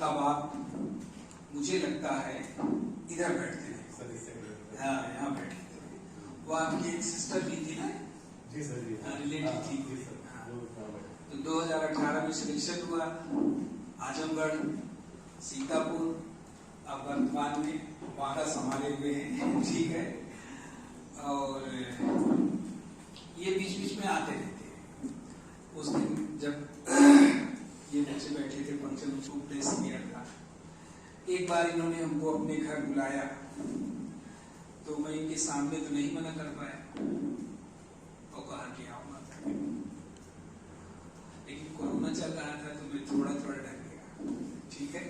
अब आप मुझे लगता है इधर बैठते थे। हाँ, यहाँ बैठते थे। वो आपकी एक सिस्टर भी थी ना? जी सर जी। रिलेटिव थी। तो 2018 में सिलेक्शन हुआ आजमगढ़, सीतापुर, अब वर्तमान में वादा संभाले हुए हैं। ठीक है। और ये बीच बीच में आते रहते हैं। उस दिन जब ये बच्चे बैठे थे फंक्शन, उसको प्लेस किया था, एक बार इन्होंने हमको अपने घर बुलाया तो मैं इनके सामने तो नहीं मना कर पाया और कहा कि आऊंगा, लेकिन कोरोना चल रहा था तो मैं थोड़ा थोड़ा डर गया। ठीक है।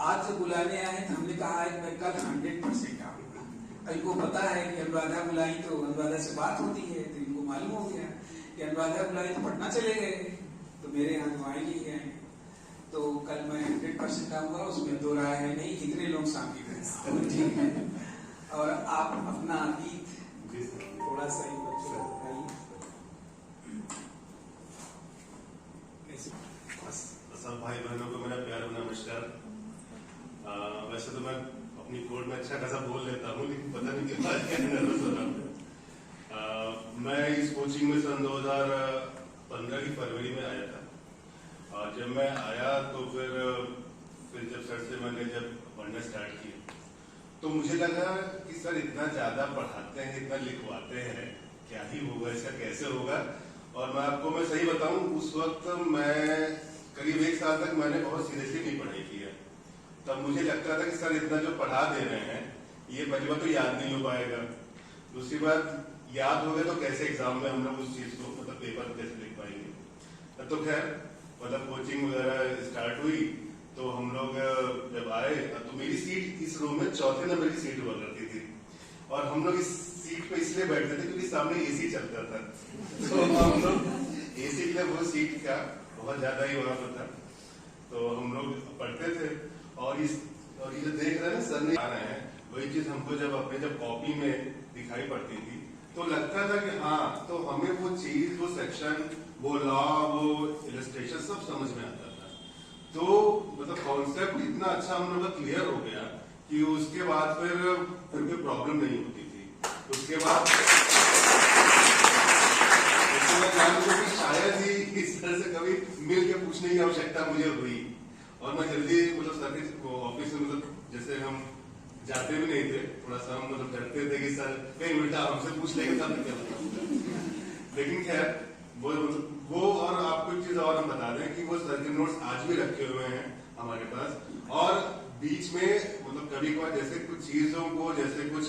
आज जब बुलाने आए तो हमने कहा है मैं कल 100% आऊंगा। इनको पता है कि अनुराधा बुलाई तो अनुराधा से बात होती है, तो इनको मालूम हो गया कि अनुराधा बुलाई तो पटना चले गए, तो मेरे यहाँ तो आएंगे ही आएंगे। तो कल मैं 100% आऊंगा, उसमें दो राय है नहीं, कितने लोग शामिल हैं। ठीक है। और आप अपना अतीत थोड़ा सा ही बच्चों को बताइए। सब भाई बहनों को मेरा प्यार नमस्कार। वैसे तो मैं अपनी कोर्ट में अच्छा खासा बोल लेता हूँ, लेकिन पता नहीं क्यों आज क्या नर्वस हो रहा हूँ। मैं इस कोचिंग में सन 2015 की फरवरी में आया था। और जब मैं आया तो फिर जब सर से मैंने जब पढ़ना स्टार्ट किया तो मुझे लगा कि सर इतना ज्यादा पढ़ाते हैं, इतना लिखवाते हैं, क्या ही होगा, इसका कैसे होगा। और मैं सही बताऊं, उस वक्त मैं करीब 1 साल तक मैंने बहुत सीरियसली नहीं पढ़ाई की है। तब मुझे लगता था कि सर इतना जो पढ़ा दे रहे हैं ये पहली बात तो याद नहीं हो पाएगा, दूसरी बात याद हो गया तो कैसे एग्जाम में हम लोग उस चीज को मतलब पेपर कैसे लिख पाएंगे। तो खैर मतलब कोचिंग वगैरह स्टार्ट हुई तो हम लोग जब आए तो मेरी सीट इस रूम में 4थे नंबर की सीट हुआ करती थी और हम लोग इस सीट पे इसलिए बैठते थे क्योंकि सामने एसी चलता था। तो हम लोग एसी के लिए वो सीट का बहुत ज्यादा ही वहां पर था, तो हम लोग पढ़ते थे। और ये जो देख रहे हैं ना सर ने आ रहे हैं, वही चीज हमको जब कॉपी में दिखाई पड़ती थी तो लगता था कि हाँ, तो हमें वो चीज, वो सेक्शन, वो लॉ, वो इलस्ट्रेशन सब समझ में आता था। तो मतलब कॉन्सेप्ट इतना अच्छा हम लोग का क्लियर हो गया कि उसके बाद फिर कोई प्रॉब्लम नहीं होती थी। उसके बाद शायद ही इस तरह से कभी मिल के पूछने की आवश्यकता मुझे हुई। और मैं जल्दी मतलब सर ऑफिस में मतलब जैसे हम जाते भी नहीं थे, थोड़ा सा हम मतलब डरते थे कि सर कहीं उल्टा हमसे पूछ लेंगे तब क्या बताऊंगा। लेकिन खैर वो और आपको एक चीज और हम बता दें कि वो सर के नोट्स आज भी रखे हुए हैं हमारे पास। और बीच में मतलब कभी कभार जैसे कुछ चीजों को, जैसे कुछ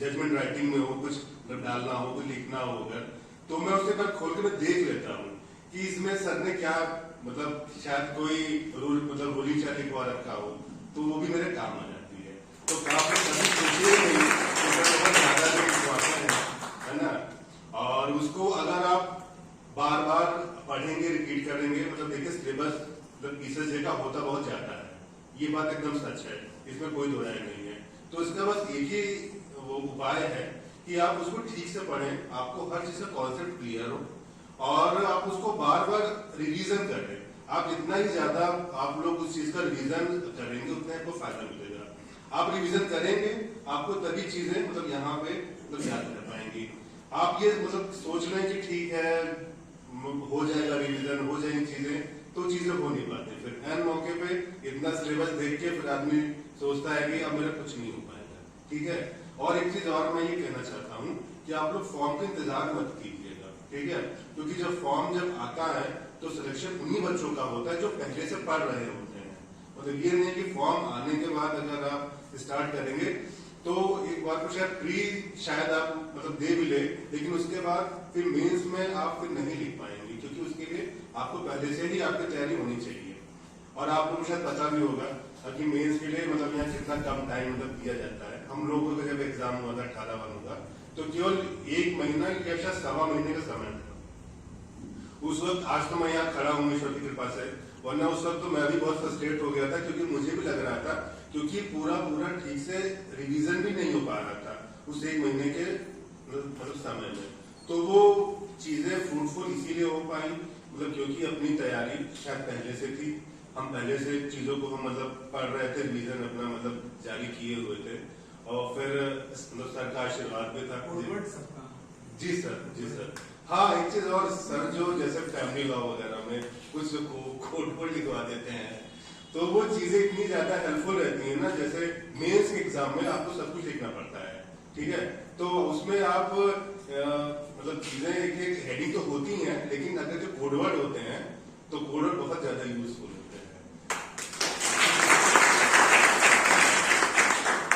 जजमेंट राइटिंग में हो, कुछ मतलब डालना हो, कुछ लिखना हो अगर, तो मैं उसके बाद खोल के मैं देख लेता हूँ कि इसमें सर ने क्या मतलब शायद कोई रूल मतलब रूलिंग चार्ट लिखवा रखा हो, तो वो भी मेरे काम आ जाती है। तो काफी कभी सोचिए नहीं तो बहुत ज्यादा जो लिखवाते है ना। और उसको अगर आप बार बार पढ़ेंगे, रिपीट करेंगे, मतलब देखिए सिलेबस मतलब पीसेस का होता बहुत ज्यादा है, ये बात एकदम सच है, इसमें कोई दो राय नहीं है। तो इसका बस एक ही वो उपाय है कि आप उसको ठीक से पढ़ें, आपको हर चीज का कॉन्सेप्ट क्लियर हो और आप उसको बार बार रिवीजन करें। आप जितना ही ज्यादा आप लोग उस चीज का रिवीजन करेंगे उतना आपको फायदा मिलेगा। आप रिवीजन करेंगे आपको तभी चीजें मतलब यहाँ पे मतलब याद कर पाएंगी। आप ये मतलब सोच लें कि ठीक है हो जाएगा रिवीजन, हो जाएंगी चीजें, तो चीजें हो नहीं पाती। फिर एन मौके पे इतना सिलेबस देख के फिर आदमी सोचता है कि अब मेरा कुछ नहीं हो पाएगा। ठीक है। और एक चीज और मैं ये कहना चाहता हूँ कि आप लोग फॉर्म का इंतजार मत कीजिएगा, ठीक है, क्योंकि जब फॉर्म जब आता है तो सिलेक्शन उन्हीं बच्चों का होता है जो पहले से पढ़ रहे होते हैं। मतलब ये नहीं कि फॉर्म आने के बाद अगर आप स्टार्ट करेंगे तो एक बार तो शायद प्री शायद आप मतलब दे भी ले, लेकिन उसके बाद फिर मेंस में आप फिर नहीं लिख पाएंगे, क्योंकि उसके लिए आपको पहले से ही आपकी तैयारी होनी चाहिए। और आप लोगों को शायद पता भी होगा कि मेंस के लिए मतलब यहाँ कितना कम टाइम मतलब दिया जाता है। हम लोगों का जब एग्जाम हुआ था 18 का तो केवल 1 महीना या शायद 1.25 महीने का समय था उस वक्त। आज तो मैं यहाँ खड़ा हूँ ईश्वर की कृपा से, वरना उस वक्त तो मैं भी बहुत फ्रस्ट्रेट हो गया था, क्योंकि मुझे भी लग रहा था क्योंकि पूरा ठीक से रिवीजन भी नहीं हो पा रहा था उस 1 महीने के मतलब समय में। तो वो चीजें फ्रूटफुल इसीलिए हो पाई मतलब क्योंकि अपनी तैयारी शायद पहले से थी, हम पहले से चीजों को हम मतलब पढ़ रहे थे, रिवीजन अपना मतलब जारी किए हुए थे, और फिर मतलब सर का आशीर्वाद भी था। जी सर। हाँ, एक चीज और सर, जो जैसे फैमिली लॉ वगैरह में कुछ कोड लिखवा देते हैं, तो वो चीजें इतनी ज्यादा हेल्पफुल रहती है ना। जैसे मेंस के एग्जाम में आपको सब कुछ लिखना पड़ता है, ठीक है, तो उसमें आप मतलब चीजें एक हेडिंग तो होती हैं, लेकिन अगर जो कोडवर्ड होते हैं तो कोडवर्ड बहुत ज्यादा यूजफुल होते हैं।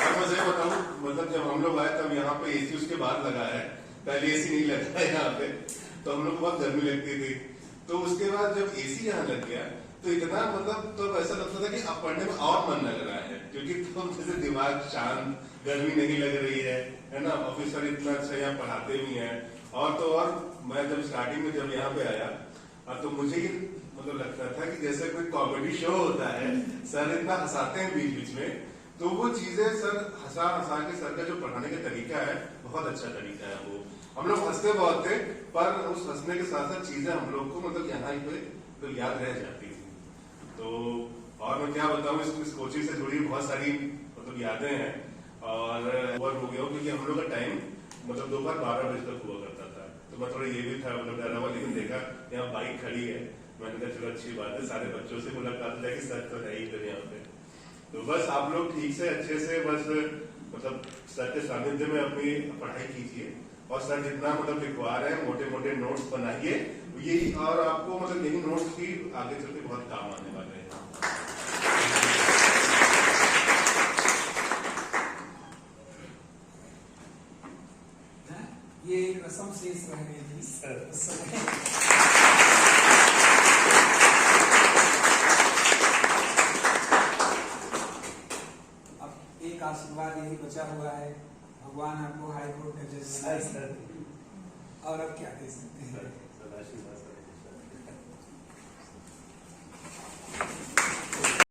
और मैं सही बताऊं, मतलब जब हम लोग आए तब यहाँ पे एसी उसके बाद लगा है, पहले एसी नहीं लगा है यहाँ पे, तो हम लोग को बहुत गर्मी लगती थी। तो उसके बाद जब एसी यहाँ लग गया तो इतना मतलब तो ऐसा लगता था कि अब पढ़ने में और मन लग रहा है, क्योंकि तो जैसे दिमाग शांत, गर्मी नहीं लग रही है ना। ऑफिसर इतना अच्छा यहाँ पढ़ाते भी हैं। और तो और मैं जब स्टार्टिंग में जब यहाँ पे आया तो मुझे ये मतलब लगता था कि जैसे कोई कॉमेडी शो होता है, सर इतना हंसाते हैं बीच बीच में, तो वो चीजें सर हंसा हंसा के, सर का जो पढ़ाने का तरीका है बहुत अच्छा तरीका है वो। हम लोग हंसते बहुत थे, पर उस हंसने के साथ साथ चीजें हम लोग को मतलब यहाँ पे तो याद रह जाती थी। तो और मैं क्या बताऊं, इस कोचिंग से जुड़ी बहुत सारी मतलब यादें हैं। और हो गया क्योंकि हम लोग का टाइम मतलब दोपहर 12 बजे तक हुआ करता था, तो मैं थोड़ा ये भी था मतलब डरा हुआ, लेकिन देखा यहाँ बाइक खड़ी है, मैंने कहा चलो अच्छी बात है, सारे बच्चों से मुलाकात है कि सर तो है ही इधर यहाँ पे। तो बस आप लोग ठीक से अच्छे से बस मतलब सर के सानिध्य में अपनी पढ़ाई कीजिए, और सर जितना मतलब लिखवा रहे हैं मोटे मोटे नोट्स बनाइए, यही, और आपको मतलब यही नोट्स ही आगे चल के बहुत काम आने वाले हैं। ये एक रस्म शेष रह गई थी सर। अब एक आशीर्वाद यही बचा हुआ है, भगवान आपको हाई कोर्ट का जज बनाए, और अब क्या कह सकते हैं।